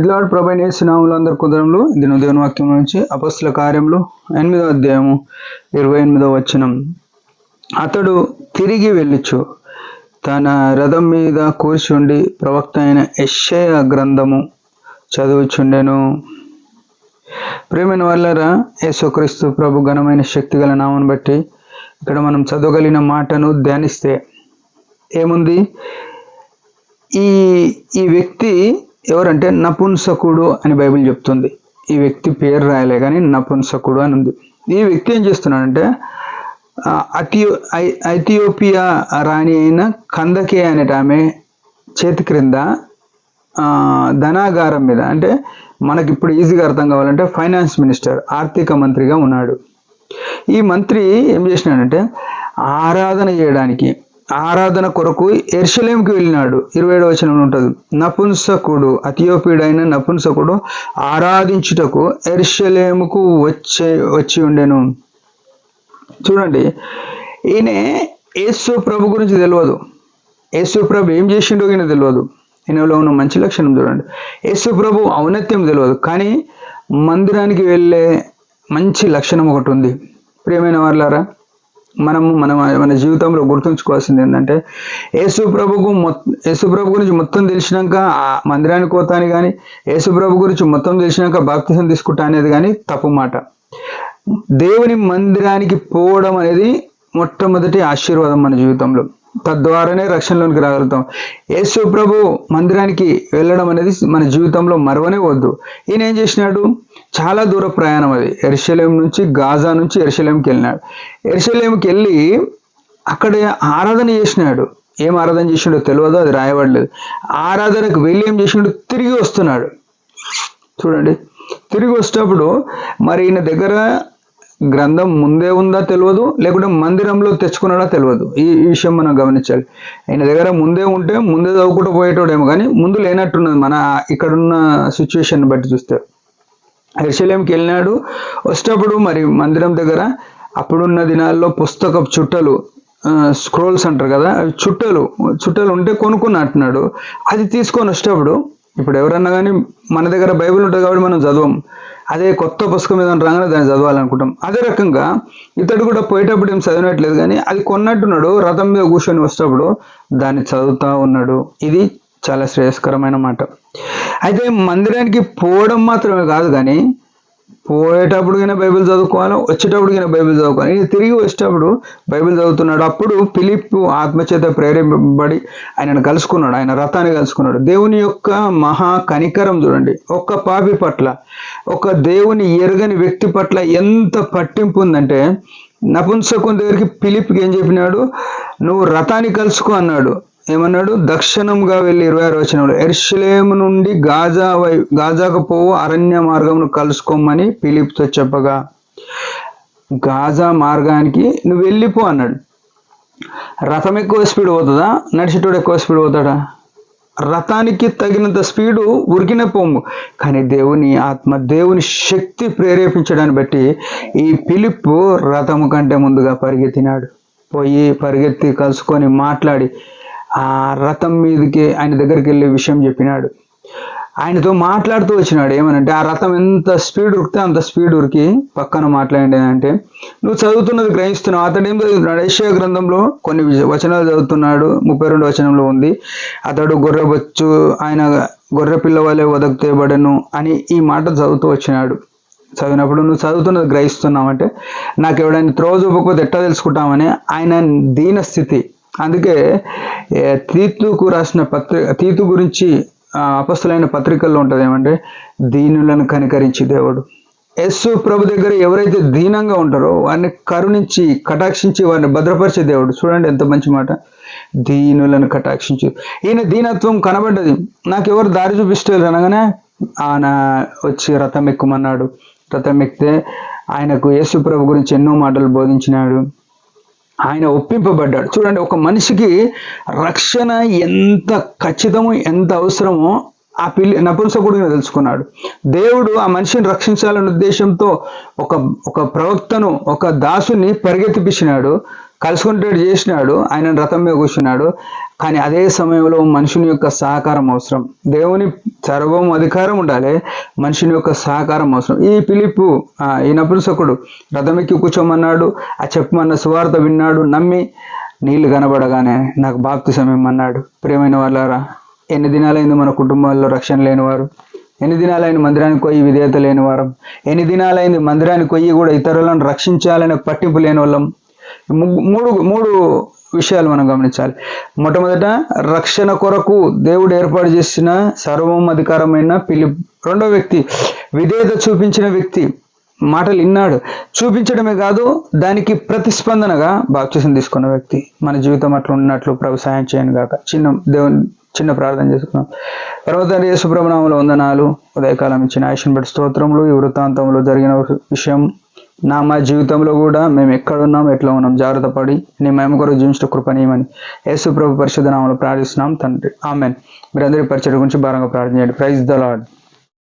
Praise lord. ప్రభువైన యేసు నామములో అందరి కుదరములు. దిన దేవుని వాక్యం నుంచి అపొస్తలుల కార్యములు 8వ అధ్యాయము 28వ వచనం. అతడు తిరిగి వెళ్ళుచు తన రథం మీద కూర్చుండి ప్రవక్త అయిన యెషయా గ్రంథము చదువుచుండెను. ప్రియమైన వాళ్ళరా, యేసుక్రీస్తు ప్రభు ఘనమైన శక్తి గల నామను బట్టి ఇక్కడ మనం చదవగలిగిన మాటను ధ్యానిస్తే ఏముంది? ఈ వ్యక్తి ఎవరంటే నపుంసకుడు అని బైబిల్ చెప్తుంది. ఈ వ్యక్తి పేరు రాయలే కానీ నపుంసకుడు అని ఉంది. ఈ వ్యక్తి ఏం చేస్తున్నాడంటే ఐథియోపియా రాణి అయిన కందకే అనేట ఆమె చేతి క్రింద ధనాగారం మీద, అంటే మనకి ఇప్పుడు ఈజీగా అర్థం కావాలంటే ఫైనాన్స్ మినిస్టర్, ఆర్థిక మంత్రిగా ఉన్నాడు. ఈ మంత్రి ఏం చేసినాడంటే ఆరాధన చేయడానికి, ఆరాధన కొరకు యెరూషలేముకి వెళ్ళినాడు. 27వ వచనంలో ఉంటుంది, నపుంసకుడు, ఇథియోపియుడైన నపుంసకుడు ఆరాధించుటకు యెరూషలేముకు వచ్చి ఉండెను. చూడండి, ఈయన యేసు ప్రభు గురించి తెలియదు, యేసు ప్రభు ఏం చేసిండో ఈయన తెలియదు. ఈయనలో ఉన్న మంచి లక్షణం చూడండి, యేసు ప్రభు ఔన్నత్యం తెలియదు, కానీ మందిరానికి వెళ్ళే మంచి లక్షణం ఒకటి ఉంది. ప్రియమైన వాళ్ళారా, మన జీవితంలో గుర్తుంచుకోవాల్సింది ఏంటంటే యేసు ప్రభు గురించి మొత్తం తెలిసినాక మందిరానికి పోతాని కానీ, యేసు ప్రభు గురించి మొత్తం తెలిసినాక బాప్తిసం తీసుకుంటా అనేది కానీ తప్పు మాట. దేవుని మందిరానికి పోవడం అనేది మొట్టమొదటి ఆశీర్వాదం మన జీవితంలో. తద్వారానే రక్షణలోనికి రాగలుగుతాం. యేసు ప్రభు మందిరానికి వెళ్ళడం అనేది మన జీవితంలో మరవనే వద్దు. ఈయన ఏం చేసినాడు? చాలా దూర ప్రయాణం అది. యెరూషలేం నుంచి, గాజా నుంచి యెరూషలేంకి వెళ్ళినాడు. యెరూషలేంకి వెళ్ళి అక్కడ ఆరాధన చేసినాడు. ఏం ఆరాధన చేసినాడో తెలియదు, అది రాయబడలేదు. ఆరాధనకు వెళ్ళి ఏం చేసినాడు? తిరిగి వస్తున్నాడు. చూడండి, తిరిగి వచ్చేటప్పుడు మరి ఈయన దగ్గర గ్రంథం ముందే ఉందా తెలియదు, లేకుంటే మందిరంలో తెచ్చుకున్నాడా తెలియదు. ఈ విషయం మనం గమనించాలి. ఆయన దగ్గర ముందే ఉంటే ముందే చదువుకుంటూ పోయేటోడేమో, కానీ ముందు లేనట్టున్నది మన ఇక్కడున్న సిచ్యువేషన్ బట్టి చూస్తే. యెరూషలేంకి వెళ్ళినాడు. వచ్చేటప్పుడు మరి మందిరం దగ్గర అప్పుడున్న దినాల్లో పుస్తకపు చుట్టలు, స్క్రోల్స్ అంటారు కదా, అవి చుట్టలు ఉంటే కొనుక్కున్నట్టున్నాడు. అది తీసుకొని వచ్చేటప్పుడు, ఇప్పుడు ఎవరన్నా కానీ మన దగ్గర బైబిల్ ఉంటుంది కాబట్టి మనం చదవం, అదే కొత్త పుస్తకం మీద రాగానే దాన్ని చదవాలనుకుంటాం. అదే రకంగా ఇతడు కూడా పోయేటప్పుడు ఏం చదివినట్లేదు, కానీ అది కొన్నట్టున్నాడు. రథం మీద కూర్చొని వచ్చేటప్పుడు దాన్ని చదువుతూ ఉన్నాడు. ఇది చాలా శ్రేయస్కరమైన మాట. అయితే మందిరానికి పోవడం మాత్రమే కాదు, కానీ పోయేటప్పుడు బైబిల్ చదువుకోవాలి, వచ్చేటప్పుడు బైబిల్ చదువుకోవాలి. ఇది తిరిగి వచ్చేటప్పుడు బైబిల్ చదువుతున్నాడు. అప్పుడు ఫిలిప్పు ఆత్మచేత ప్రేరేపింపబడి ఆయనను కలుసుకున్నాడు, ఆయన రథాన్ని కలుసుకున్నాడు. దేవుని యొక్క మహా కనికరం చూడండి, ఒక్క పాపి పట్ల, ఒక దేవుని ఎరగని వ్యక్తి పట్ల ఎంత పట్టింపు ఉందంటే, నపుంసకుని దగ్గరికి ఫిలిప్కి ఏం చెప్పినాడు? నువ్వు రథాన్ని కలుసుకో అన్నాడు. ఏమన్నాడు? దక్షిణంగా వెళ్ళి 26వ వచనంలో యెరూషలేము నుండి గాజాకు పోవు అరణ్య మార్గమును కలుసుకోమని ఫిలిప్తో చెప్పగా, గాజా మార్గానికి నువ్వు వెళ్ళిపో అన్నాడు. రథం ఎక్కువ స్పీడ్ పోతుందా? నడిచేటోడు ఎక్కువ స్పీడ్ పోతాడా? రథానికి తగినంత స్పీడు ఉరికిన పోము. కానీ దేవుని ఆత్మ, దేవుని శక్తి ప్రేరేపించడాన్ని బట్టి ఈ ఫిలిప్పు రథము కంటే ముందుగా పరిగెత్తినాడు. పోయి పరిగెత్తి కలుసుకొని మాట్లాడి ఆ రథం మీదకి ఆయన దగ్గరికి వెళ్ళే విషయం చెప్పినాడు. ఆయనతో మాట్లాడుతూ వచ్చినాడు. ఏమనంటే ఆ రథం ఎంత స్పీడ్ ఉరికితే అంత స్పీడ్ ఉరికి పక్కన మాట్లాడండి అంటే, నువ్వు చదువుతున్నది గ్రహిస్తున్నావు. అతడు ఏం చదువుతున్నాడు? యెషయా గ్రంథంలో కొన్ని వచనాలు చదువుతున్నాడు. 32వ వచనంలో ఉంది, అతడు గొర్రెబొచ్చు, ఆయన గొర్రె పిల్లవాళ్ళే వదకుతేబడను అని ఈ మాట చదువుతూ వచ్చినాడు. చదివినప్పుడు నువ్వు చదువుతున్నది గ్రహిస్తున్నావు అంటే, నాకు ఎవడైనా త్రోవ చూపకపోతే ఎట్టా తెలుసుకుంటామని ఆయన దీన స్థితి. అందుకే తీతుకు రాసిన తీతు గురించి అపొస్తలులైన పత్రికల్లో ఉంటుంది ఏమంటే, దీనులను కనికరించి దేవుడు. యేసు ప్రభు దగ్గర ఎవరైతే దీనంగా ఉంటారో వారిని కరుణించి కటాక్షించి వారిని భద్రపరిచే దేవుడు. చూడండి ఎంత మంచి మాట, దీనులను కటాక్షించి. ఈయన దీనత్వం కనబడ్డది. నాకెవరు దారి చూపిస్తారు అనగానే ఆయన వచ్చి రథం ఎక్కుమన్నాడు. రథం ఎక్కితే ఆయనకు యేసు ప్రభు గురించి ఎన్నో మాటలు బోధించినాడు. ఆయన ఒప్పింపబడ్డాడు. చూడండి, ఒక మనిషికి రక్షణ ఎంత ఖచ్చితమో, ఎంత అవసరమో ఆ నపుంసకుడిని తెలుసుకున్నాడు. దేవుడు ఆ మనిషిని రక్షించాలనే ఉద్దేశంతో ఒక ప్రవక్తను, ఒక దాసుని పరిగెత్తిపించినాడు. కలుసుకుంటాడు చేసినాడు. ఆయన రథం మీద కూర్చున్నాడు. కానీ అదే సమయంలో మనుషుని యొక్క సహకారం అవసరం. దేవుని సర్వం అధికారం ఉండాలి, మనుషుని యొక్క సహకారం అవసరం. ఈ ఫిలిప్పు ఈ నపుంసకుడు రథమెక్కి కూర్చోమన్నాడు, ఆ చెప్పమన్న సువార్త విన్నాడు, నమ్మి నీళ్లు కనబడగానే నాకు బాప్తిసం ఇమ్మన్నాడు. ప్రియమైన వాళ్ళారా, ఎన్ని దినాలైంది మన కుటుంబాల్లో రక్షణ లేనివారు? ఎన్ని దినాలైంది మందిరానికి పోయి విధేయత లేని వారం? ఎన్ని దినాలైంది మందిరానికి పోయి కూడా ఇతరులను రక్షించాలనే పట్టింపు లేని వాళ్ళం? మూడు విషయాలు మనం గమనించాలి. మొట్టమొదట, రక్షణ కొరకు దేవుడు ఏర్పాటు చేసిన సర్వం అధికారమైన ఫిలిప్. రెండో వ్యక్తి, విధేయత చూపించిన వ్యక్తి, మాటలు విన్నాడు. చూపించడమే కాదు, దానికి ప్రతిస్పందనగా బాప్తిసం తీసుకున్న వ్యక్తి. మన జీవితం అట్లా ఉన్నట్లు ప్రభు సాయం చేయను గాక. చిన్న ప్రార్థన చేసుకున్నాం. పరమతండ్రి యేసు ప్రభు నామములో వందనాలు. ఉదయకాలం ఇచ్చిన ఆయుష్ను బట్టి స్తోత్రములు. ఈ వృత్తాంతంలో జరిగిన విషయం మా జీవితంలో కూడా మేము ఎక్కడున్నాం, ఎట్లా ఉన్నాం, జాగ్రత్త పడి నీ మహిమ కొరకు జీవించిన కృపనీయమని యేసు ప్రభు పరిశుద్ధ నామములో ప్రార్థిస్తున్నాం తండ్రి. ఆమెన్. మీరందరి పరిచయం గురించి భారంగా ప్రార్థన చేయండి. Praise the lord.